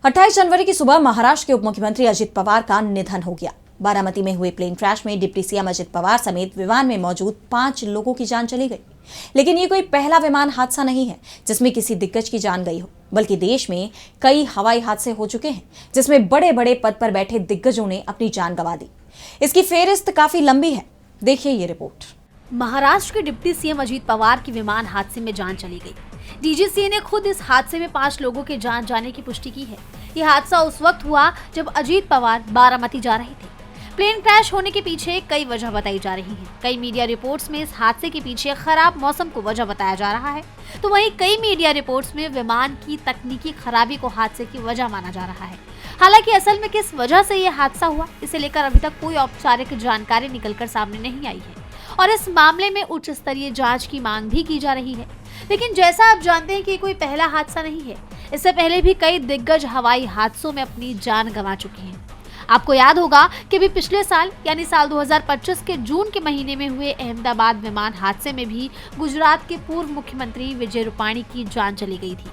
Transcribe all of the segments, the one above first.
28 जनवरी की सुबह महाराष्ट्र के उप मुख्यमंत्री अजित पवार का निधन हो गया। बारामती में हुए प्लेन क्रैश में डिप्टी सीएम अजित पवार समेत विमान में मौजूद 5 लोगों की जान चली गई। लेकिन ये कोई पहला विमान हादसा नहीं है जिसमें किसी दिग्गज की जान गई हो, बल्कि देश में कई हवाई हादसे हो चुके हैं जिसमें बड़े बड़े पद पर बैठे दिग्गजों ने अपनी जान गंवा दी। इसकी फेहरिस्त काफी लंबी है, देखिए ये रिपोर्ट। महाराष्ट्र के डिप्टी सीएम अजित पवार की विमान हादसे में जान चली गई। डीजीसीए ने खुद इस हादसे में 5 लोगों के जान जाने की पुष्टि की है। यह हादसा उस वक्त हुआ जब अजित पवार बारामती जा रहे थे। प्लेन क्रैश होने के पीछे कई वजह बताई जा रही हैं। कई मीडिया रिपोर्ट्स में इस हादसे के पीछे खराब मौसम को वजह बताया जा रहा है, तो वहीं कई मीडिया रिपोर्ट्स में विमान की तकनीकी खराबी को हादसे की वजह माना जा रहा है। हालांकि असल में किस वजह से यह हादसा हुआ, इसे लेकर अभी तक कोई औपचारिक जानकारी निकलकर सामने नहीं आई है और इस मामले में उच्च स्तरीय जांच की मांग भी की जा रही है। लेकिन जैसा आप जानते हैं कि कोई पहला हादसा नहीं है, इससे पहले भी कई दिग्गज हवाई हादसों में अपनी जान गंवा चुके हैं। आपको याद होगा कि भी पिछले साल यानी साल 2025 के जून के महीने में हुए अहमदाबाद विमान हादसे में भी गुजरात के पूर्व मुख्यमंत्री विजय रूपाणी की जान चली गई थी।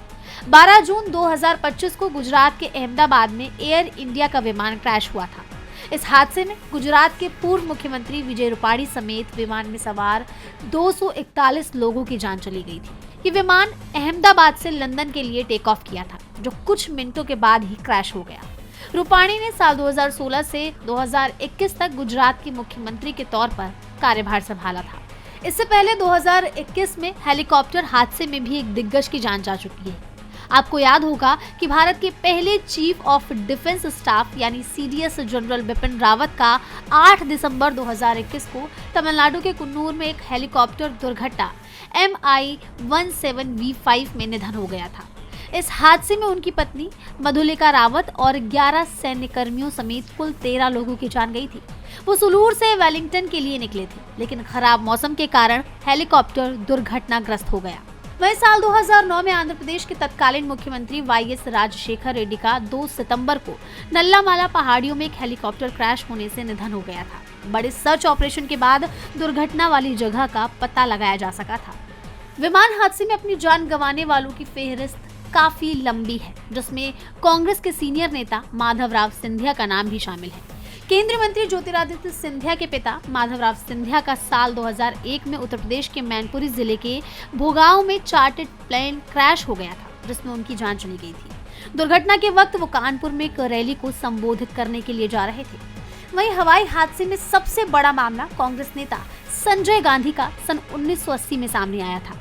12 जून 2025 को गुजरात के अहमदाबाद में एयर इंडिया का विमान क्रैश हुआ था। इस हादसे में गुजरात के पूर्व मुख्यमंत्री विजय रूपाणी समेत विमान में सवार 241 लोगों की जान चली गई थी। ये विमान अहमदाबाद से लंदन के लिए टेक ऑफ किया था, जो कुछ मिनटों के बाद ही क्रैश हो गया। रूपाणी ने साल 2016 से 2021 तक गुजरात के मुख्यमंत्री के तौर पर कार्यभार संभाला था। इससे पहले 2021 में हेलीकॉप्टर हादसे में भी एक दिग्गज की जान जा चुकी है। आपको याद होगा कि भारत के पहले चीफ ऑफ डिफेंस स्टाफ यानी सीडीएस जनरल बिपिन रावत का 8 दिसंबर 2021 को तमिलनाडु के कुन्नूर में एक हेलीकॉप्टर दुर्घटना MI-17V5 में निधन हो गया था। इस हादसे में उनकी पत्नी मधुलिका रावत और 11 सैन्यकर्मियों समेत कुल 13 लोगों की जान गई थी। वो सुलूर से वेलिंगटन के लिए निकले थे, लेकिन खराब मौसम के कारण हेलीकॉप्टर दुर्घटनाग्रस्त हो गया। वहीं साल 2009 में आंध्र प्रदेश के तत्कालीन मुख्यमंत्री वाईएस राजशेखर रेड्डी का 2 सितंबर को नल्लामाला पहाड़ियों में एक हेलीकॉप्टर क्रैश होने से निधन हो गया था। बड़े सर्च ऑपरेशन के बाद दुर्घटना वाली जगह का पता लगाया जा सका था। विमान हादसे में अपनी जान गंवाने वालों की फेहरिस्त काफी लंबी है, जिसमें कांग्रेस के सीनियर नेता माधवराव सिंधिया का नाम भी शामिल है। केंद्रीय मंत्री ज्योतिरादित्य सिंधिया के पिता माधवराव सिंधिया का साल 2001 में उत्तर प्रदेश के मैनपुरी जिले के भोगांव में चार्टर्ड प्लेन क्रैश हो गया था, जिसमें उनकी जान चली गई थी। दुर्घटना के वक्त वो कानपुर में एक रैली को संबोधित करने के लिए जा रहे थे। वहीं हवाई हादसे में सबसे बड़ा मामला कांग्रेस नेता संजय गांधी का सन 1980 में सामने आया था।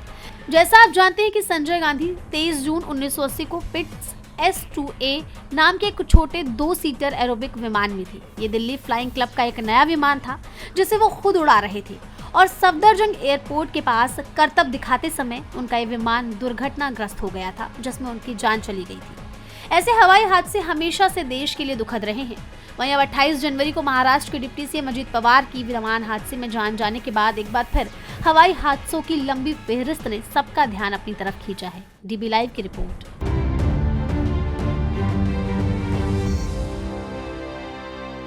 जैसा आप जानते हैं कि संजय गांधी 23 जून 1980 को पिट्स S2A नाम के एक छोटे 2 सीटर एरोबिक विमान में थे। ये दिल्ली फ्लाइंग क्लब का एक नया विमान था जिसे वो खुद उड़ा रहे थे और सफदरजंग एयरपोर्ट के पास करतब दिखाते समय उनका ये विमान दुर्घटनाग्रस्त हो गया था, जिसमें उनकी जान चली गई थी। ऐसे हवाई हादसे हमेशा से देश के लिए दुखद रहे हैं। वहीं अब 28 जनवरी को महाराष्ट्र के डिप्टी सीएम अजित पवार की विमान हादसे में जान जाने के बाद एक बार फिर हवाई हादसों की लंबी फेहरिस्त ने सबका ध्यान अपनी तरफ खींचा है। DB लाइव की रिपोर्ट।